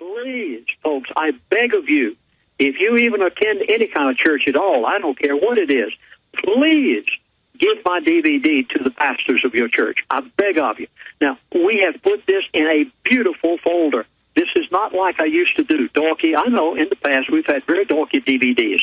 please, folks, I beg of you, if you even attend any kind of church at all, I don't care what it is, please give my DVD to the pastors of your church. I beg of you. Now, we have put this in a beautiful folder. This is not like I used to do. Dorky, I know in the past we've had very dorky DVDs.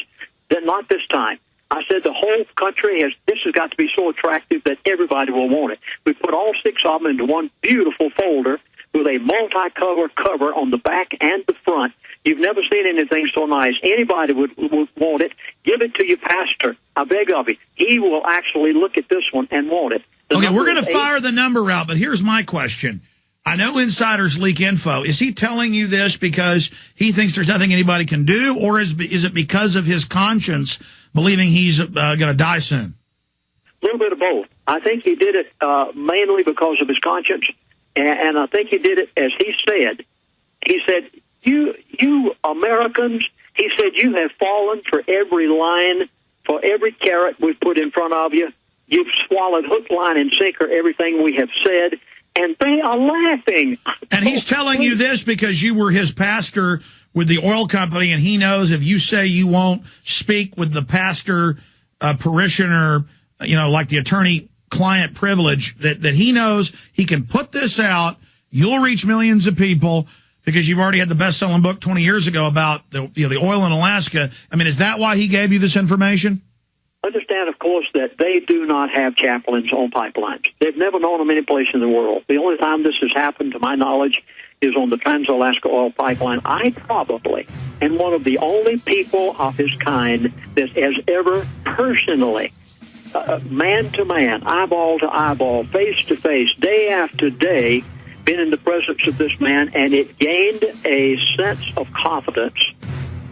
Then not this time. I said the whole country this has got to be so attractive that everybody will want it. We put all 6 of them into one beautiful folder with a multi-color cover on the back and the front. You've never seen anything so nice. Anybody would want it. Give it to your pastor. I beg of you. He will actually look at this one and want it. Okay, we're going to fire the number out, but here's my question. I know insiders leak info. Is he telling you this because he thinks there's nothing anybody can do, or is it because of his conscience, believing he's going to die soon? A little bit of both. I think he did it mainly because of his conscience, and I think he did it as he said. He said, you Americans, he said, you have fallen for every line, for every carrot we've put in front of you. You've swallowed hook, line, and sinker everything we have said. And they are laughing. And he's telling you this because you were his pastor with the oil company, and he knows if you say you won't speak with the pastor, parishioner, like the attorney-client privilege, that he knows he can put this out, you'll reach millions of people because you've already had the best-selling book 20 years ago about the oil in Alaska. I mean, is that why he gave you this information? Understand, of course, that they do not have chaplains on pipelines. They've never known them any place in the world. The only time this has happened, to my knowledge, is on the Trans-Alaska Oil Pipeline. I probably am one of the only people of his kind that has ever personally, man to man, eyeball to eyeball, face to face, day after day, been in the presence of this man, and it gained a sense of confidence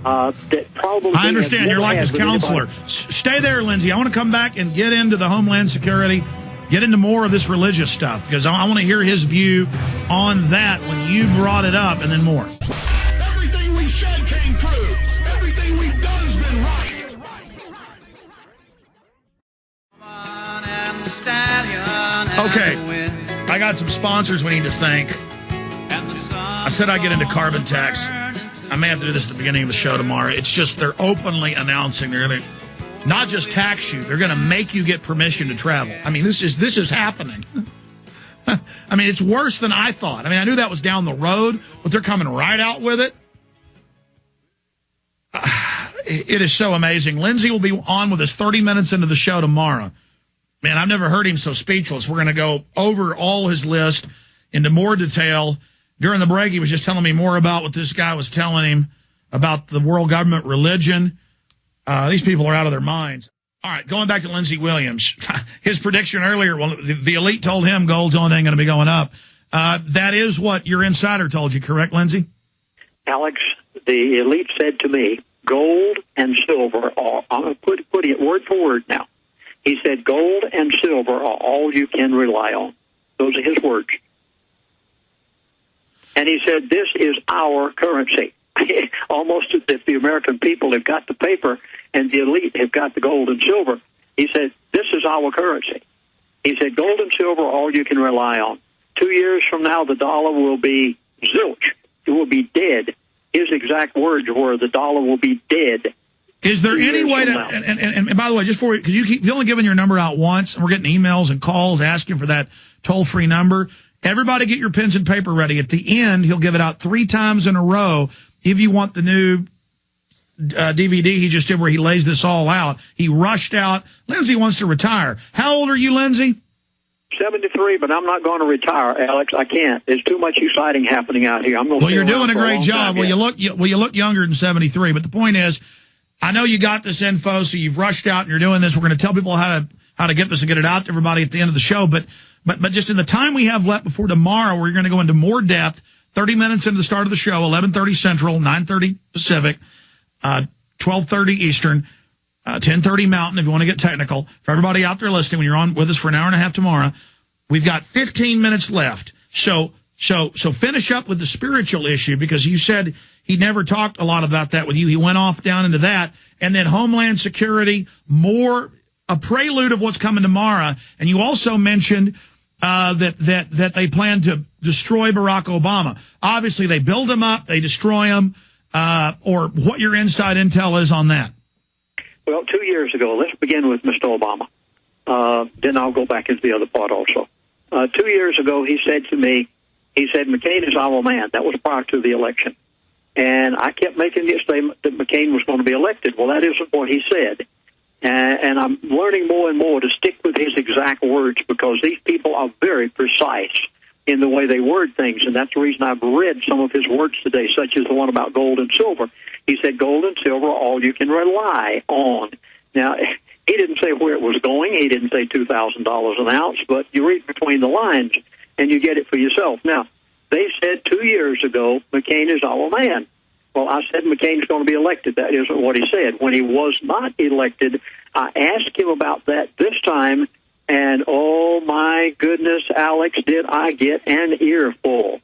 that probably... I understand. You're like his counselor. Stay there, Lindsey. I want to come back and get into the Homeland Security, get into more of this religious stuff, because I want to hear his view on that when you brought it up, and then more. Everything we said came true. Everything we've done has been right. Okay. I got some sponsors we need to thank. I said I'd get into carbon tax. I may have to do this at the beginning of the show tomorrow. It's just they're openly announcing they're going to not just tax you, they're going to make you get permission to travel. I mean, this is happening. I mean, it's worse than I thought. I mean, I knew that was down the road, but they're coming right out with it. It is so amazing. Lindsey will be on with us 30 minutes into the show tomorrow. Man, I've never heard him so speechless. We're going to go over all his list into more detail. During the break, he was just telling me more about what this guy was telling him about the world government, religion. These people are out of their minds. All right, going back to Lindsey Williams. His prediction earlier, well, the elite told him gold's the only thing going to be going up. That is what your insider told you, correct, Lindsey? Alex, the elite said to me, gold and silver are, I'm putting it word for word now. He said gold and silver are all you can rely on. Those are his words. And he said, this is our currency. Almost as if the American people have got the paper and the elite have got the gold and silver. He said, this is our currency. He said, gold and silver are all you can rely on. 2 years from now, the dollar will be zilch. It will be dead. His exact words were, the dollar will be dead. Is there any way to, and by the way, just for, because you've only given your number out once, and we're getting emails and calls asking for that toll-free number. Everybody get your pens and paper ready. At the end, he'll give it out 3 times in a row. If you want the new DVD he just did where he lays this all out, he rushed out. Lindsey wants to retire. How old are you, Lindsey? 73, but I'm not going to retire, Alex. I can't. There's too much exciting happening out here. I'm going to. Well, you're doing a great job. Well, you look younger than 73. But the point is, I know you got this info, so you've rushed out and you're doing this. We're going to tell people how to get this and get it out to everybody at the end of the show. But just in the time we have left before tomorrow, we're going to go into more depth. 30 minutes into the start of the show, 11:30 Central, 9:30 Pacific, 12:30 Eastern, 10:30 Mountain, if you want to get technical. For everybody out there listening, when you're on with us for an hour and a half tomorrow, we've got 15 minutes left. So finish up with the spiritual issue, because you said he never talked a lot about that with you. He went off down into that. And then Homeland Security, a prelude of what's coming tomorrow. And you also mentioned that they plan to destroy Barack Obama. Obviously, they build him up, they destroy him, or what your inside intel is on that. Well, 2 years ago, let's begin with Mr. Obama. Then I'll go back into the other part also. 2 years ago, he said to me, McCain is our man. That was prior to the election. And I kept making the statement that McCain was going to be elected. Well, that isn't what he said. And I'm learning more and more to stick with his exact words, because these people are very precise in the way they word things. And that's the reason I've read some of his words today, such as the one about gold and silver. He said gold and silver are all you can rely on. Now, he didn't say where it was going. He didn't say $2,000 an ounce, but you read between the lines and you get it for yourself. Now, they said 2 years ago, McCain is our man. Well, I said McCain's going to be elected. That isn't what he said. When he was not elected, I asked him about that this time, and oh my goodness, Alex, did I get an earful.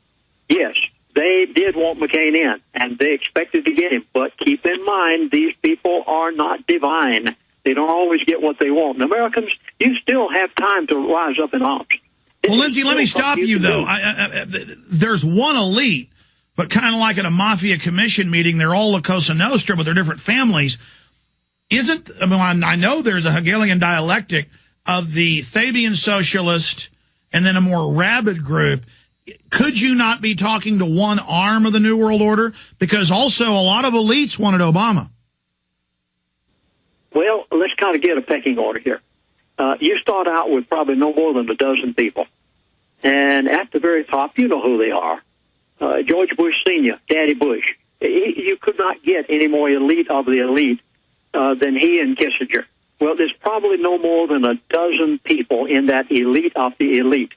Yes, they did want McCain in, and they expected to get him. But keep in mind, these people are not divine. They don't always get what they want. And Americans, you still have time to rise up in arms. Well, Lindsey, let me stop you, though. There's one elite, but kind of like at a mafia commission meeting, they're all La Cosa Nostra, but they're different families. I know there's a Hegelian dialectic of the Fabian socialist and then a more rabid group. Could you not be talking to one arm of the New World Order? Because also a lot of elites wanted Obama. Well, let's kind of get a pecking order here. You start out with probably no more than a dozen people. And at the very top, you know who they are. George Bush Sr., Daddy Bush. You could not get any more elite of the elite than he and Kissinger. Well, there's probably no more than a dozen people in that elite of the elite.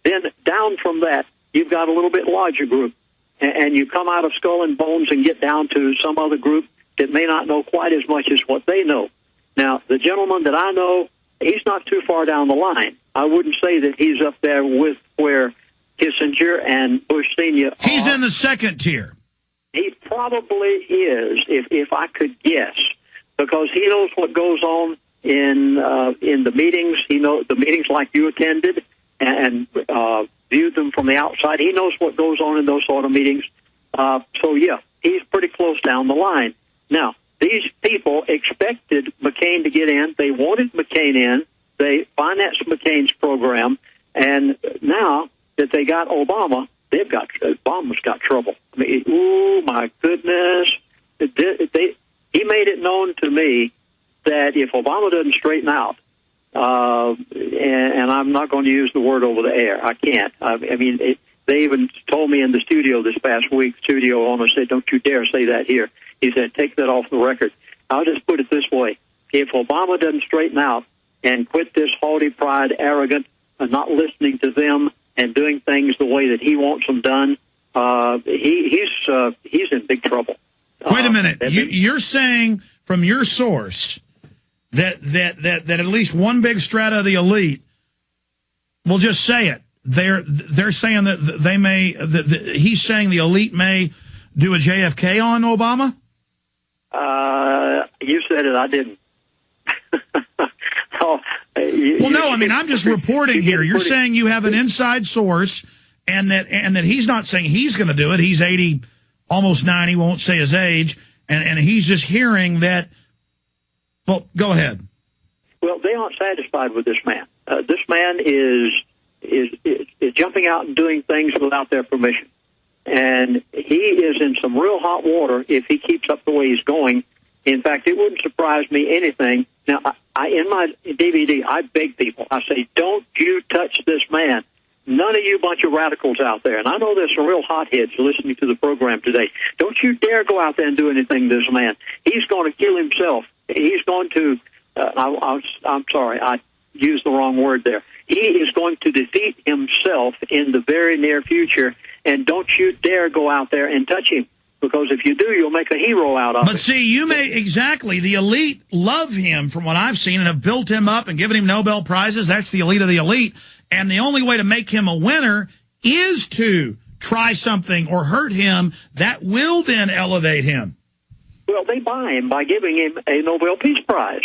Then down from that, you've got a little bit larger group. And you come out of skull and bones and get down to some other group that may not know quite as much as what they know. Now, the gentleman that I know, he's not too far down the line. I wouldn't say that he's up there with where Kissinger and Bush Sr. are. He's in the second tier. He probably is, if I could guess, because he knows what goes on in the meetings. He knows the meetings like you attended and viewed them from the outside. He knows what goes on in those sort of meetings. So, yeah, he's pretty close down the line. Now, these people expected McCain to get in. They wanted McCain in. They financed McCain's program. And now that they got Obama, Obama's got trouble. I mean, oh, my goodness. He made it known to me that if Obama doesn't straighten out, and I'm not going to use the word over the air. I can't. They even told me in the studio this past week, studio owner said, don't you dare say that here. He said, take that off the record. I'll just put it this way. If Obama doesn't straighten out and quit this haughty pride, arrogant, and not listening to them and doing things the way that he wants them done, he's in big trouble. Wait a minute. You're saying from your source that at least one big strata of the elite, we'll just say it, they're saying that they may, he's saying the elite may do a JFK on Obama? You said it, I didn't. I'm just reporting here. You're saying you have an inside source and that he's not saying he's going to do it. He's 80, almost 90, won't say his age, and he's just hearing that. Well, go ahead. Well, they aren't satisfied with this man. This man is jumping out and doing things without their permission. And he is in some real hot water if he keeps up the way he's going. In fact, it wouldn't surprise me anything. Now, in my DVD, I beg people. I say, don't you touch this man. None of you bunch of radicals out there, and I know there's some real hotheads listening to the program today. Don't you dare go out there and do anything to this man. He's going to kill himself. He's going to, I'm sorry, I used the wrong word there. He is going to defeat himself in the very near future, and don't you dare go out there and touch him. Because if you do, you'll make a hero out of it. But see, exactly. The elite love him from what I've seen and have built him up and given him Nobel Prizes. That's the elite of the elite. And the only way to make him a winner is to try something or hurt him that will then elevate him. Well, they buy him by giving him a Nobel Peace Prize.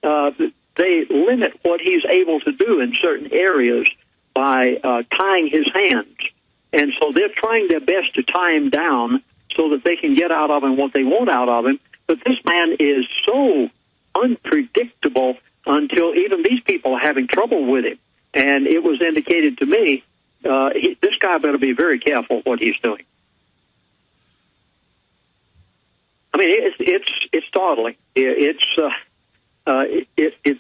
They limit what he's able to do in certain areas by tying his hands. And so they're trying their best to tie him down so that they can get out of him what they want out of him. But this man is so unpredictable until even these people are having trouble with him. And it was indicated to me, this guy better be very careful what he's doing. I mean, it's startling. It's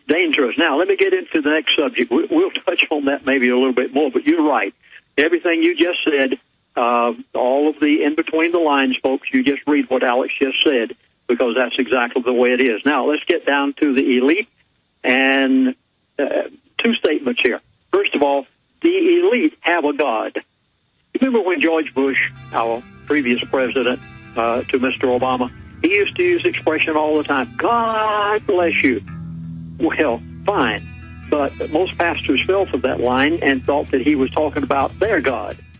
dangerous. Now, let me get into the next subject. We'll touch on that maybe a little bit more, but you're right. Everything you just said, all of the in-between-the-lines, folks, you just read what Alex just said, because that's exactly the way it is. Now, let's get down to the elite, and two statements here. First of all, the elite have a God. Remember when George Bush, our previous president, to Mr. Obama, he used to use the expression all the time, God bless you. Well, fine. But most pastors fell for that line and thought that he was talking about their God.